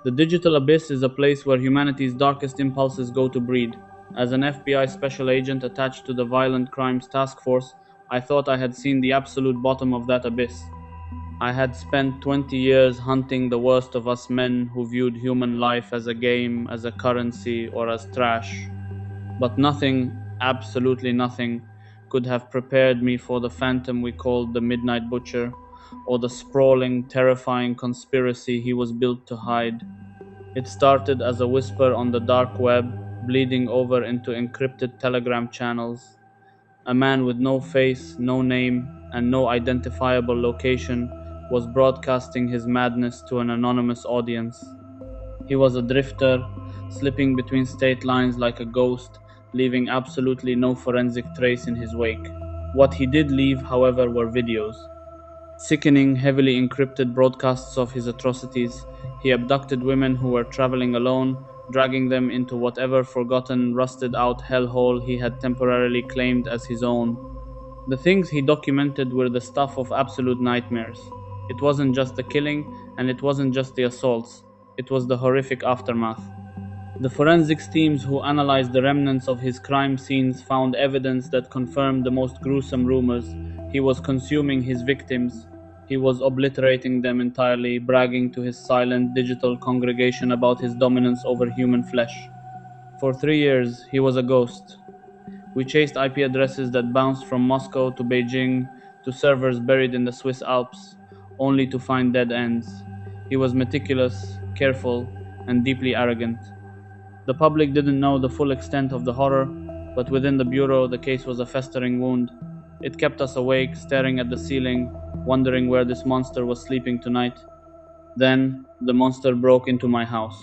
The digital abyss is a place where humanity's darkest impulses go to breed. As an FBI special agent attached to the Violent Crimes Task Force, I thought I had seen the absolute bottom of that abyss. I had spent 20 years hunting the worst of us men who viewed human life as a game, as a currency, or as trash. But nothing, absolutely nothing, could have prepared me for the phantom we called the Midnight Butcher, or the sprawling, terrifying conspiracy he was built to hide. It started as a whisper on the dark web, bleeding over into encrypted telegram channels. A man with no face, no name, and no identifiable location was broadcasting his madness to an anonymous audience. He was a drifter, slipping between state lines like a ghost, leaving absolutely no forensic trace in his wake. What he did leave, however, were videos. Sickening, heavily encrypted broadcasts of his atrocities. He abducted women who were traveling alone, dragging them into whatever forgotten, rusted out hellhole he had temporarily claimed as his own. The things he documented were the stuff of absolute nightmares. It wasn't just the killing, and it wasn't just the assaults, it was the horrific aftermath. The forensics teams who analyzed the remnants of his crime scenes found evidence that confirmed the most gruesome rumors. He was consuming his victims. He was obliterating them entirely, bragging to his silent digital congregation about his dominance over human flesh. For 3 years, he was a ghost. We chased IP addresses that bounced from Moscow to Beijing to servers buried in the Swiss Alps, only to find dead ends. He was meticulous, careful, and deeply arrogant. The public didn't know the full extent of the horror, but within the bureau the case was a festering wound. It kept us awake, staring at the ceiling, wondering where this monster was sleeping tonight. Then, the monster broke into my house.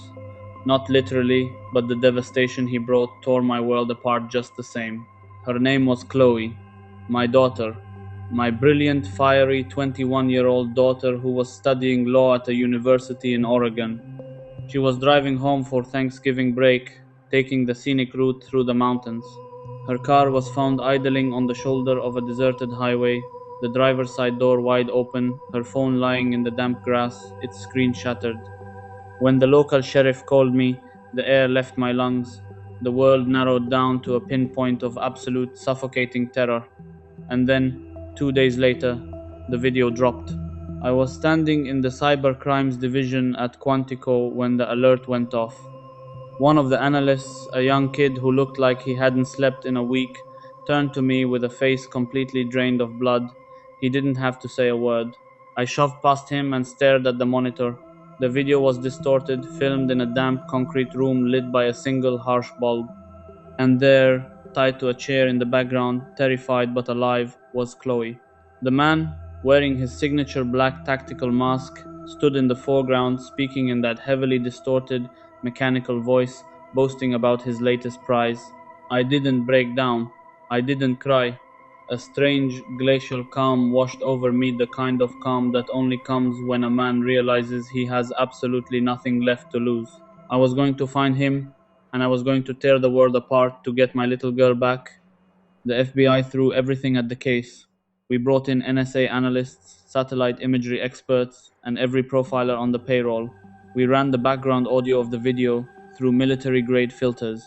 Not literally, but the devastation he brought tore my world apart just the same. Her name was Chloe, my daughter, my brilliant, fiery 21-year-old daughter who was studying law at a university in Oregon. She was driving home for Thanksgiving break, taking the scenic route through the mountains. Her car was found idling on the shoulder of a deserted highway, the driver's side door wide open, her phone lying in the damp grass, its screen shattered. When the local sheriff called me, the air left my lungs. The world narrowed down to a pinpoint of absolute suffocating terror. And then, 2 days later, the video dropped. I was standing in the cybercrimes division at Quantico when the alert went off. One of the analysts, a young kid who looked like he hadn't slept in a week, turned to me with a face completely drained of blood. He didn't have to say a word. I shoved past him and stared at the monitor. The video was distorted, filmed in a damp concrete room lit by a single harsh bulb. And there, tied to a chair in the background, terrified but alive, was Chloe. The man, wearing his signature black tactical mask, stood in the foreground, speaking in that heavily distorted, mechanical voice, boasting about his latest prize. I didn't break down. I didn't cry. A strange, glacial calm washed over me, the kind of calm that only comes when a man realizes he has absolutely nothing left to lose. I was going to find him, and I was going to tear the world apart to get my little girl back. The FBI threw everything at the case. We brought in NSA analysts, satellite imagery experts, and every profiler on the payroll. We ran the background audio of the video through military-grade filters.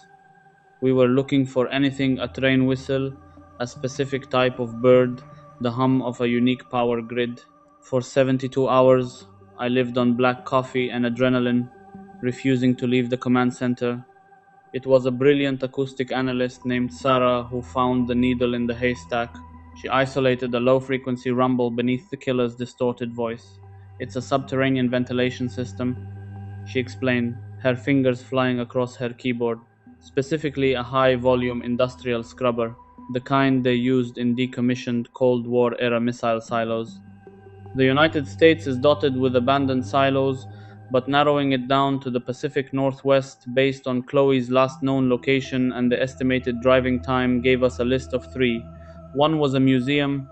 We were looking for anything: a train whistle, a specific type of bird, the hum of a unique power grid. For 72 hours, I lived on black coffee and adrenaline, refusing to leave the command center. It was a brilliant acoustic analyst named Sarah who found the needle in the haystack. She isolated a low-frequency rumble beneath the killer's distorted voice. "It's a subterranean ventilation system," she explained, her fingers flying across her keyboard. "Specifically a high-volume industrial scrubber, the kind they used in decommissioned Cold War-era missile silos. The United States is dotted with abandoned silos, but narrowing it down to the Pacific Northwest based on Chloe's last known location and the estimated driving time gave us a list of 3. One was a museum,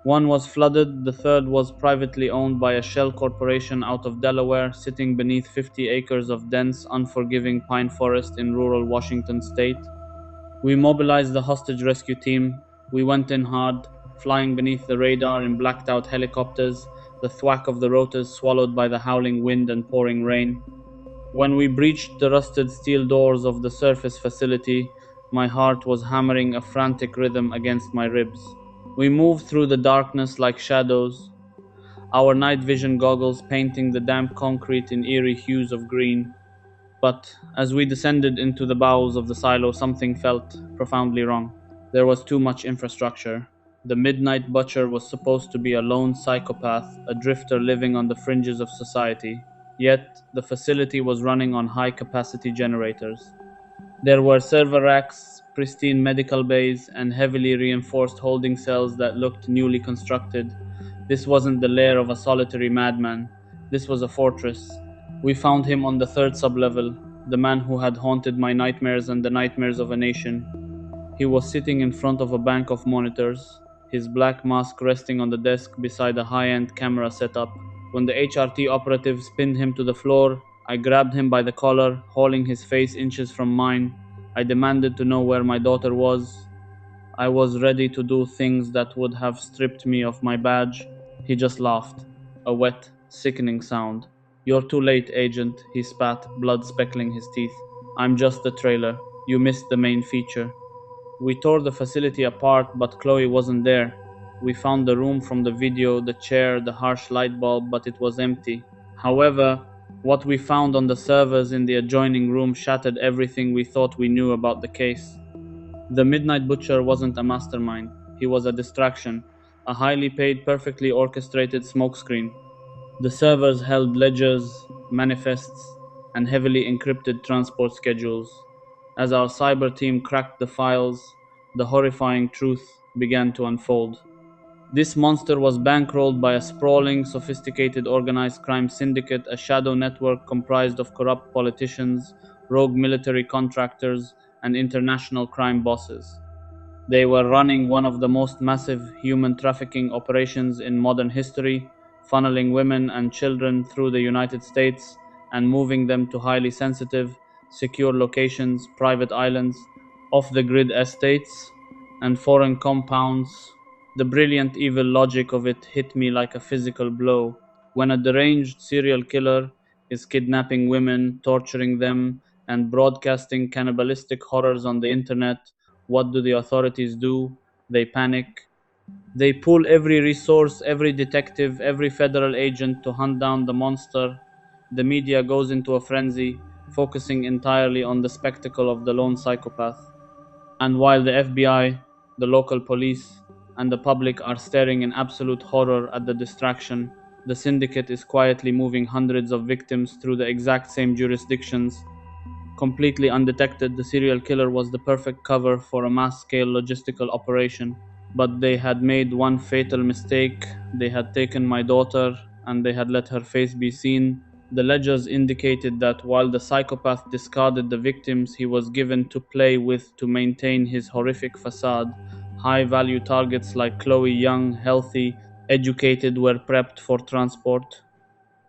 one was flooded, the third was privately owned by a shell corporation out of Delaware, sitting beneath 50 acres of dense, unforgiving pine forest in rural Washington state. We mobilized the hostage rescue team. We went in hard, flying beneath the radar in blacked-out helicopters, the thwack of the rotors swallowed by the howling wind and pouring rain. When we breached the rusted steel doors of the surface facility, my heart was hammering a frantic rhythm against my ribs. We moved through the darkness like shadows, our night vision goggles painting the damp concrete in eerie hues of green. But as we descended into the bowels of the silo, something felt profoundly wrong. There was too much infrastructure. The Midnight Butcher was supposed to be a lone psychopath, a drifter living on the fringes of society. Yet, the facility was running on high capacity generators. There were server racks, pristine medical bays, and heavily reinforced holding cells that looked newly constructed. This wasn't the lair of a solitary madman. This was a fortress. We found him on the third sublevel, the man who had haunted my nightmares and the nightmares of a nation. He was sitting in front of a bank of monitors, his black mask resting on the desk beside a high end camera setup. When the HRT operatives pinned him to the floor, I grabbed him by the collar, hauling his face inches from mine. I demanded to know where my daughter was. I was ready to do things that would have stripped me of my badge. He just laughed. A wet, sickening sound. "You're too late, Agent," he spat, blood speckling his teeth. "I'm just the trailer. You missed the main feature." We tore the facility apart, but Chloe wasn't there. We found the room from the video, the chair, the harsh light bulb, but it was empty. However, what we found on the servers in the adjoining room shattered everything we thought we knew about the case. The Midnight Butcher wasn't a mastermind. He was a distraction, a highly paid, perfectly orchestrated smokescreen. The servers held ledgers, manifests, and heavily encrypted transport schedules. As our cyber team cracked the files, the horrifying truth began to unfold. This monster was bankrolled by a sprawling, sophisticated organized crime syndicate, a shadow network comprised of corrupt politicians, rogue military contractors, and international crime bosses. They were running one of the most massive human trafficking operations in modern history, funneling women and children through the United States and moving them to highly sensitive, secure locations, private islands, off the grid estates, and foreign compounds. The brilliant evil logic of it hit me like a physical blow. When a deranged serial killer is kidnapping women, torturing them, and broadcasting cannibalistic horrors on the internet, what do the authorities do? They panic. They pull every resource, every detective, every federal agent to hunt down the monster. The media goes into a frenzy, focusing entirely on the spectacle of the lone psychopath. And while the FBI, the local police, and the public are staring in absolute horror at the distraction, the syndicate is quietly moving hundreds of victims through the exact same jurisdictions. Completely undetected, the serial killer was the perfect cover for a mass scale logistical operation. But they had made one fatal mistake. They had taken my daughter, and they had let her face be seen. The ledgers indicated that while the psychopath discarded the victims he was given to play with to maintain his horrific facade, high value targets like Chloe, young, healthy, educated, were prepped for transport.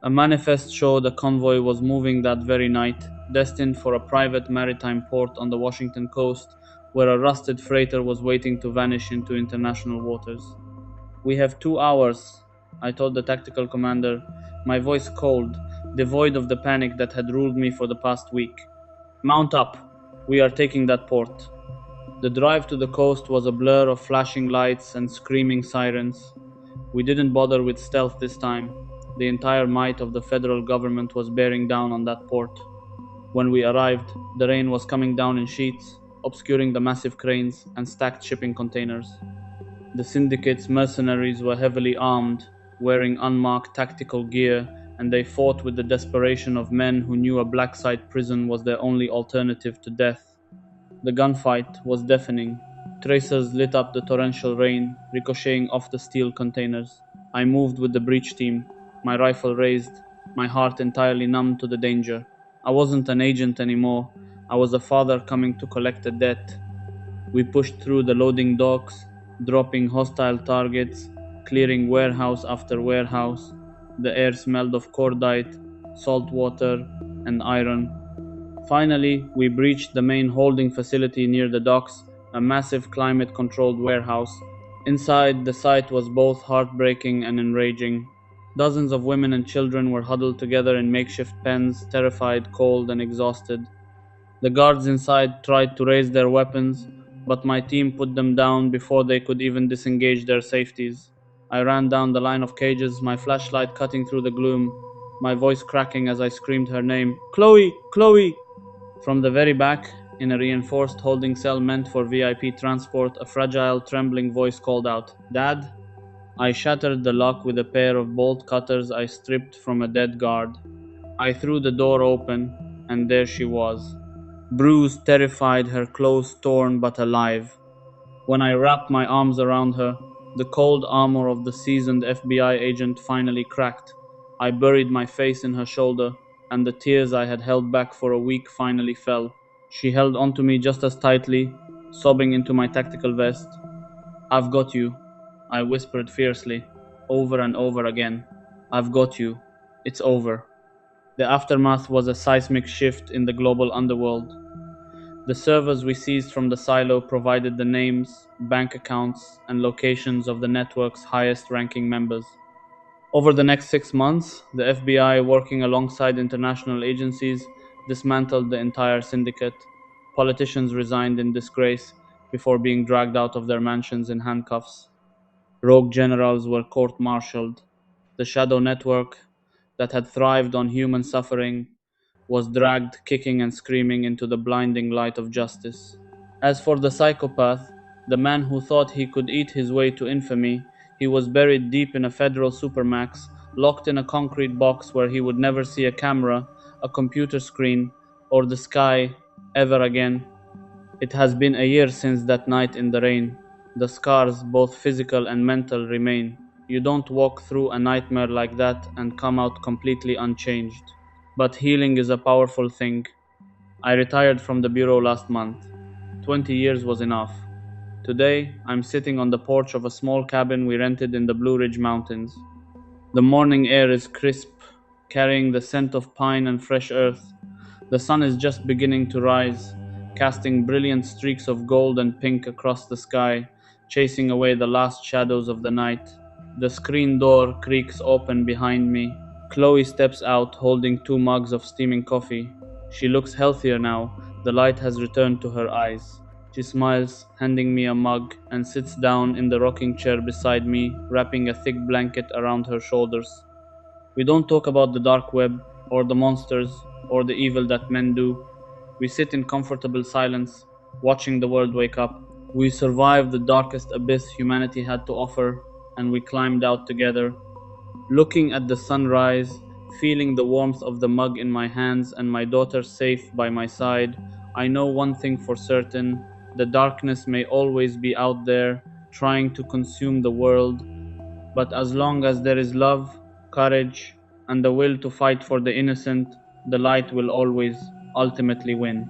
A manifest showed a convoy was moving that very night, destined for a private maritime port on the Washington coast, where a rusted freighter was waiting to vanish into international waters. "We have 2 hours," I told the tactical commander, my voice cold, devoid of the panic that had ruled me for the past week. "Mount up. We are taking that port." The drive to the coast was a blur of flashing lights and screaming sirens. We didn't bother with stealth this time. The entire might of the federal government was bearing down on that port. When we arrived, the rain was coming down in sheets, obscuring the massive cranes and stacked shipping containers. The syndicate's mercenaries were heavily armed, wearing unmarked tactical gear, and they fought with the desperation of men who knew a black site prison was their only alternative to death. The gunfight was deafening. Tracers lit up the torrential rain, ricocheting off the steel containers. I moved with the breach team, my rifle raised, my heart entirely numb to the danger. I wasn't an agent anymore. I was a father coming to collect a debt. We pushed through the loading docks, dropping hostile targets, clearing warehouse after warehouse. The air smelled of cordite, salt water, and iron. Finally, we breached the main holding facility near the docks, a massive climate-controlled warehouse. Inside, the sight was both heartbreaking and enraging. Dozens of women and children were huddled together in makeshift pens, terrified, cold, and exhausted. The guards inside tried to raise their weapons, but my team put them down before they could even disengage their safeties. I ran down the line of cages, my flashlight cutting through the gloom, my voice cracking as I screamed her name, Chloe! Chloe! From the very back, in a reinforced holding cell meant for VIP transport, a fragile, trembling voice called out, Dad? I shattered the lock with a pair of bolt cutters I stripped from a dead guard. I threw the door open, and there she was. Bruised, terrified, her clothes torn but alive. When I wrapped my arms around her, the cold armor of the seasoned FBI agent finally cracked. I buried my face in her shoulder, and the tears I had held back for a week finally fell. She held onto me just as tightly, sobbing into my tactical vest. I've got you, I whispered fiercely, over and over again. I've got you. It's over. The aftermath was a seismic shift in the global underworld. The servers we seized from the silo provided the names, bank accounts, and locations of the network's highest ranking members. Over the next 6 months, the FBI, working alongside international agencies, dismantled the entire syndicate. Politicians resigned in disgrace before being dragged out of their mansions in handcuffs. Rogue generals were court martialed. The shadow network that had thrived on human suffering was dragged kicking and screaming into the blinding light of justice. As for the psychopath, the man who thought he could eat his way to infamy, he was buried deep in a federal supermax, locked in a concrete box where he would never see a camera, a computer screen, or the sky ever again. It has been a year since that night in the rain. The scars, both physical and mental, remain. You don't walk through a nightmare like that and come out completely unchanged. But healing is a powerful thing. I retired from the bureau last month. 20 years was enough. Today, I'm sitting on the porch of a small cabin we rented in the Blue Ridge Mountains. The morning air is crisp, carrying the scent of pine and fresh earth. The sun is just beginning to rise, casting brilliant streaks of gold and pink across the sky, chasing away the last shadows of the night. The screen door creaks open behind me. Chloe steps out holding 2 mugs of steaming coffee. She looks healthier now. The light has returned to her eyes. She smiles, handing me a mug, and sits down in the rocking chair beside me, wrapping a thick blanket around her shoulders. We don't talk about the dark web, or the monsters, or the evil that men do. We sit in comfortable silence, watching the world wake up. We survived the darkest abyss humanity had to offer, and we climbed out together. Looking at the sunrise, feeling the warmth of the mug in my hands and my daughter safe by my side, I know one thing for certain: the darkness may always be out there, trying to consume the world, but as long as there is love, courage, and the will to fight for the innocent, the light will always, ultimately win.